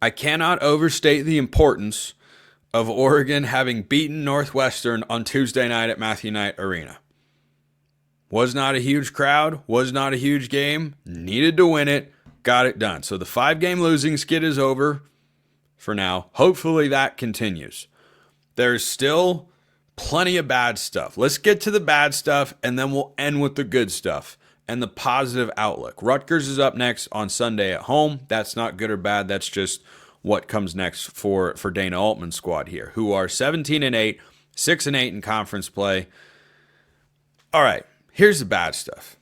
I cannot overstate the importance of Oregon having beaten Northwestern on Tuesday night at Matthew Knight Arena. Was not a huge crowd, was not a huge game, needed to win it, got it done. So the 5-game losing skid is over for now. Hopefully that continues. There's still plenty of bad stuff. Let's get to the bad stuff, and then we'll end with the good stuff and the positive outlook. Rutgers is up next on Sunday at home. That's not good or bad. That's just what comes next for Dana Altman's squad here, who are 17-8, 6-8 in conference play. All right, here's the bad stuff.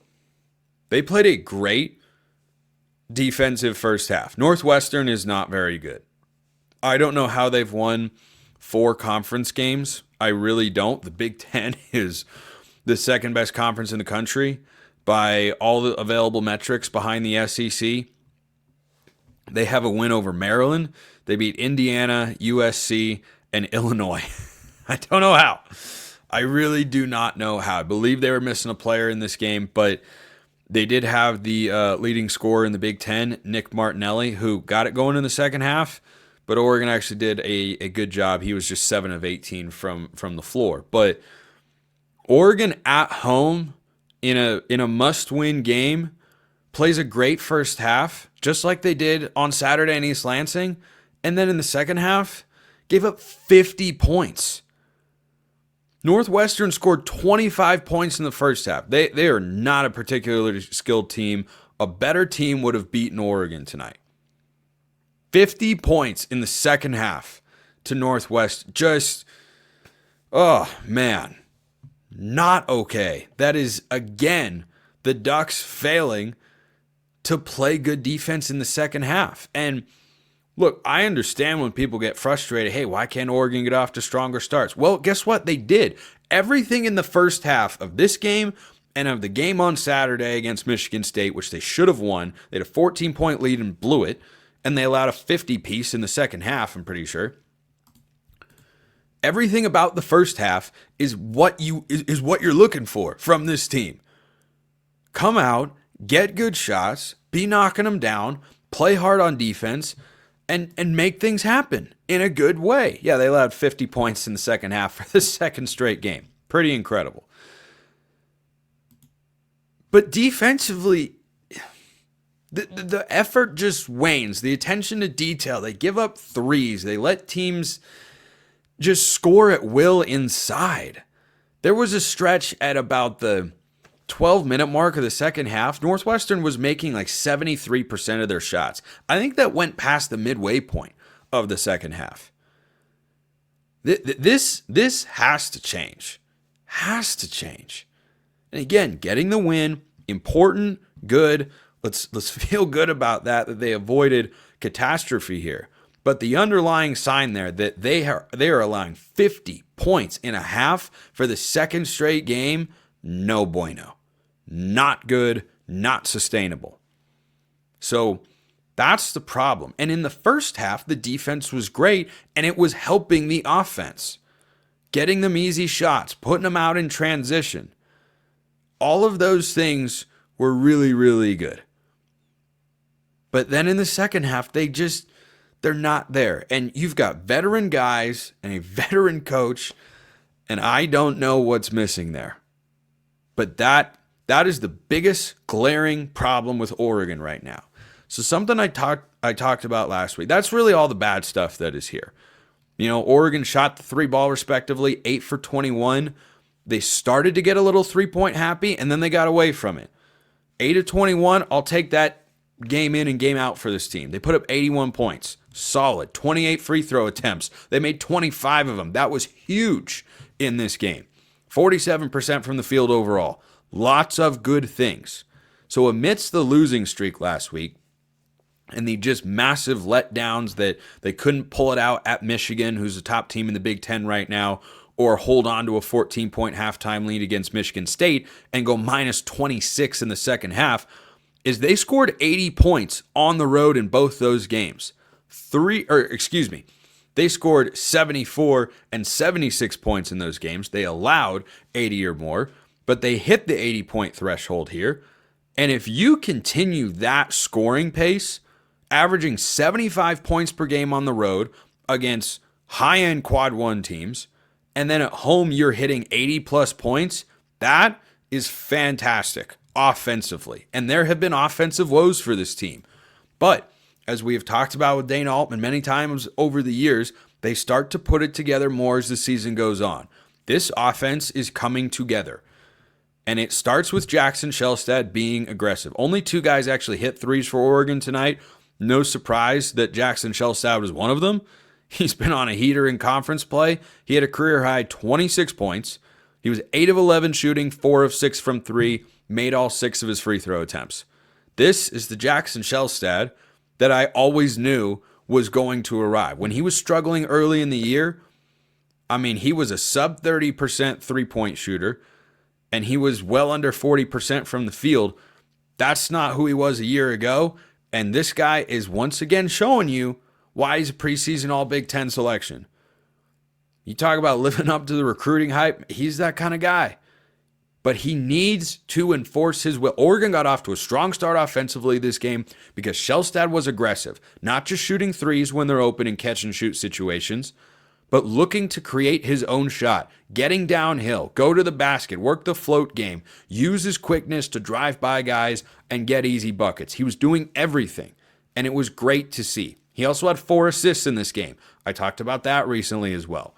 They played a great defensive first half. Northwestern is not very good. I don't know how they've won 4 conference games. I really don't. The Big Ten is the second best conference in the country by all the available metrics behind the SEC. They have a win over Maryland. They beat Indiana, USC, and Illinois. I don't know how. I really do not know how. I believe they were missing a player in this game, but they did have the leading scorer in the Big Ten, Nick Martinelli, who got it going in the second half. But Oregon actually did a good job. He was just 7 of 18 from the floor. But Oregon at home in a must-win game plays a great first half, just like they did on Saturday in East Lansing. And then in the second half, gave up 50 points. Northwestern scored 25 points in the first half. They are not a particularly skilled team. A better team would have beaten Oregon tonight. 50 points in the second half to Northwest. Just, oh, man. Not okay. That is, again, the Ducks failing to play good defense in the second half. And look, I understand when people get frustrated. Hey, why can't Oregon get off to stronger starts? Well, guess what? They did. Everything in the first half of this game and of the game on Saturday against Michigan State, which they should have won. They had a 14-point lead and blew it. And they allowed a 50-piece in the second half, I'm pretty sure. Everything about the first half is what you're looking for from this team. Come out, get good shots, be knocking them down, play hard on defense, and make things happen in a good way. Yeah, they allowed 50 points in the second half for the second straight game. Pretty incredible. But defensively, the effort just wanes. The attention to detail. They give up threes. They let teams just score at will inside. There was a stretch at about the 12-minute mark of the second half. Northwestern was making like 73% of their shots. I think that went past the midway point of the second half. This has to change. Has to change. And again, getting the win, important, good. Let's feel good about that they avoided catastrophe here. But the underlying sign there that they are allowing 50 points in a half for the second straight game, no bueno. Not good, not sustainable. So that's the problem. And in the first half, the defense was great, and it was helping the offense. Getting them easy shots, putting them out in transition. All of those things were really, really good. But then in the second half, they're not there. And you've got veteran guys and a veteran coach, and I don't know what's missing there. But that is the biggest glaring problem with Oregon right now. So something I talked about last week. That's really all the bad stuff that is here. You know, Oregon shot the 3-ball respectively, 8 for 21. They started to get a little 3-point happy, and then they got away from it. 8 of 21, I'll take that game in and game out for this team. They put up 81 points. Solid. 28 free throw attempts. They made 25 of them. That was huge in this game. 47% from the field overall. Lots of good things. So amidst the losing streak last week and the just massive letdowns that they couldn't pull it out at Michigan, who's the top team in the Big Ten right now, or hold on to a 14-point halftime lead against Michigan State and go minus 26 in the second half, is they scored 80 points on the road in both those games. They scored 74 and 76 points in those games. They allowed 80 or more, but they hit the 80-point threshold here. And if you continue that scoring pace averaging 75 points per game on the road against high-end quad one teams, and then at home you're hitting 80 plus points. That is fantastic offensively. And there have been offensive woes for this team. But as we have talked about with Dana Altman many times over the years, they start to put it together more as the season goes on. This offense is coming together. And it starts with Jackson Shelstad being aggressive. Only 2 guys actually hit threes for Oregon tonight. No surprise that Jackson Shelstad was one of them. He's been on a heater in conference play. He had a career-high 26 points. He was 8 of 11 shooting, 4 of 6 from 3, made all 6 of his free throw attempts. This is the Jackson Shelstad that I always knew was going to arrive. When he was struggling early in the year, I mean, he was a sub 30% three-point shooter, and he was well under 40% from the field. That's not who he was a year ago, and this guy is once again showing you why he's a preseason All-Big Ten selection. You talk about living up to the recruiting hype, he's that kind of guy. But he needs to enforce his will. Oregon got off to a strong start offensively this game because Shelstad was aggressive, not just shooting threes when they're open in catch-and-shoot situations, but looking to create his own shot, getting downhill, go to the basket, work the float game, use his quickness to drive by guys and get easy buckets. He was doing everything, and it was great to see. He also had 4 assists in this game. I talked about that recently as well.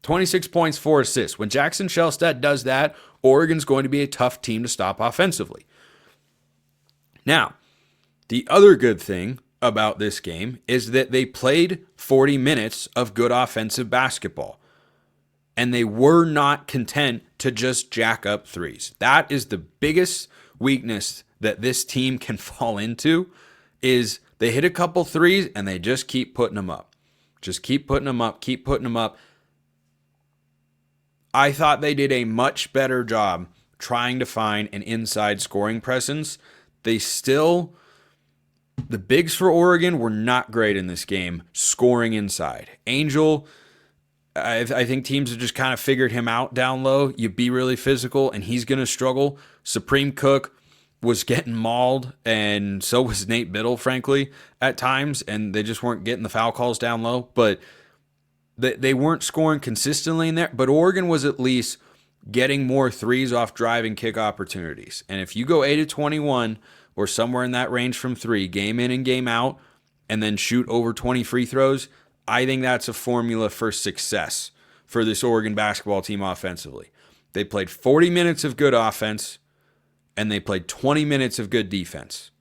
26 points, 4 assists. When Jackson Shelstad does that, Oregon's going to be a tough team to stop offensively. Now, the other good thing about this game is that they played 40 minutes of good offensive basketball, and they were not content to just jack up threes. That is the biggest weakness that this team can fall into, is they hit a couple threes and they just keep putting them up. Just keep putting them up, keep putting them up. I thought they did a much better job trying to find an inside scoring presence. The bigs for Oregon were not great in this game scoring inside. Angel, I think teams have just kind of figured him out down low. You be really physical, and he's going to struggle. Supreme Cook was getting mauled, and so was Nate Biddle, frankly, at times, and they just weren't getting the foul calls down low. But they weren't scoring consistently in there, but Oregon was at least getting more threes off drive and kick opportunities. And if you go 8 of 21 or somewhere in that range from 3, game in and game out, and then shoot over 20 free throws, I think that's a formula for success for this Oregon basketball team offensively. They played 40 minutes of good offense, and they played 20 minutes of good defense.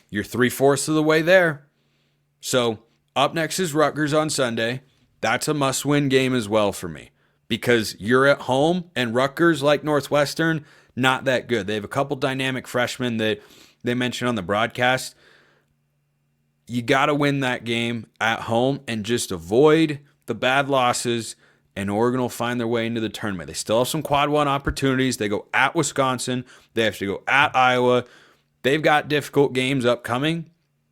You're 3/4 of the way there. So up next is Rutgers on Sunday. That's a must-win game as well for me because you're at home, and Rutgers, like Northwestern, not that good. They have a couple dynamic freshmen that they mentioned on the broadcast. You got to win that game at home and just avoid the bad losses, and Oregon will find their way into the tournament. They still have some quad one opportunities. They go at Wisconsin. They have to go at Iowa. They've got difficult games upcoming.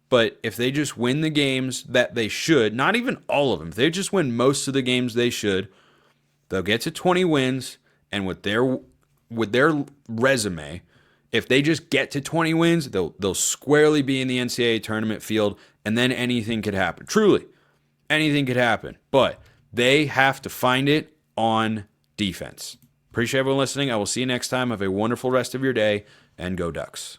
But if they just win the games that they should, not even all of them, if they just win most of the games they should, they'll get to 20 wins. And with their resume, if they just get to 20 wins, they'll squarely be in the NCAA tournament field, and then anything could happen. Truly, anything could happen. But they have to find it on defense. Appreciate everyone listening. I will see you next time. Have a wonderful rest of your day, and go Ducks.